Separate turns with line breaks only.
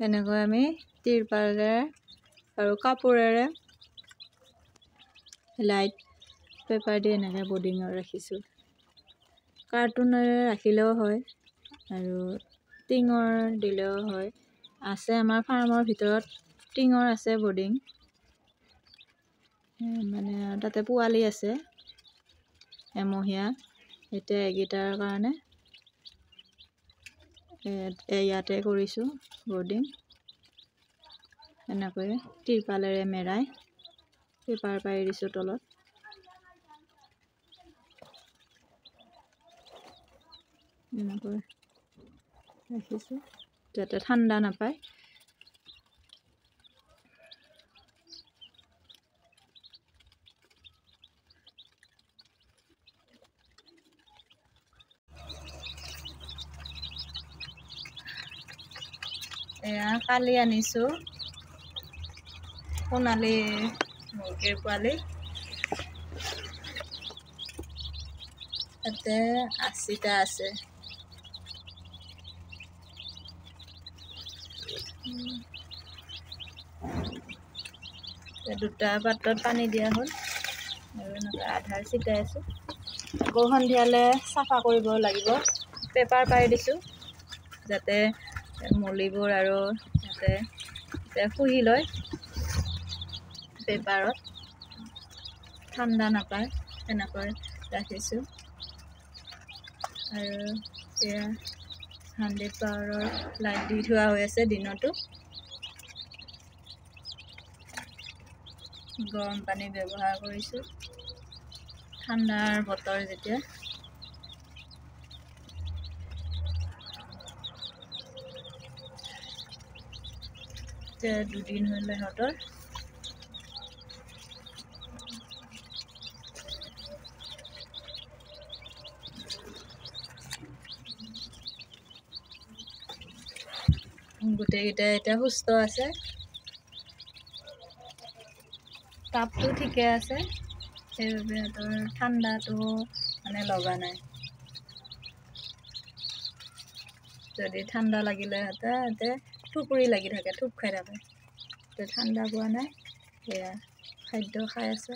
এনেকৈ আমি তিৰপালেৰে আৰু কাপোৰেৰে লাইট পেপাৰ দি এনেকৈ বৰ্ডিঙত ৰাখিছোঁ। কাৰ্টুনেৰে ৰাখিলেও হয় আৰু টিঙৰ দিলেও হয়। আছে আমাৰ ফাৰ্মৰ ভিতৰত টিঙৰ আছে বৰ্ডিং, মানে তাতে পোৱালি আছে এমহীয়া। এতিয়া এইকেইটাৰ কাৰণে ইয়াতে কৰিছোঁ বৰ্ডিং। এনেকৈ তিৰপালেৰে মেৰাই পেপাৰ পাৰি দিছোঁ তলত। এনেকৈ ৰাখিছোঁ যাতে ঠাণ্ডা নাপায়। এয়া কালি আনিছোঁ সোণালী মুৰ্গীৰ পোৱালি। তাতে 80টা আছে। দুটা পাত্ৰত পানী দিয়া হ'ল আৰু এনেকৈ আধাৰ ছিটাই আছোঁ। আকৌ সন্ধিয়ালৈ চাফা কৰিব লাগিব। পেপাৰ পাৰি দিছোঁ যাতে মলিবোৰ আৰু যাতে শুহি লয় পেপাৰত, ঠাণ্ডা নাপায় তেনেকৈ ৰাখিছোঁ। আৰু এয়া 100 পাৱাৰৰ লাইট দি থোৱা হৈ আছে দিনতো। গৰম পানী ব্যৱহাৰ কৰিছোঁ ঠাণ্ডাৰ বতৰ যেতিয়া। এতিয়া 2 দিন হ'ল সিহঁতৰ। গোটেইকেইটা এতিয়া সুস্থ আছে। তাপটো ঠিকে আছে, সেইবাবে সিহঁতৰ ঠাণ্ডাটো মানে লগা নাই। যদি ঠাণ্ডা লাগিলে সিহঁতে ঠুপুৰি লাগি থাকে, থুপ খাই থাকে। ঠাণ্ডা পোৱা নাই, সেয়া খাদ্য খাই আছে।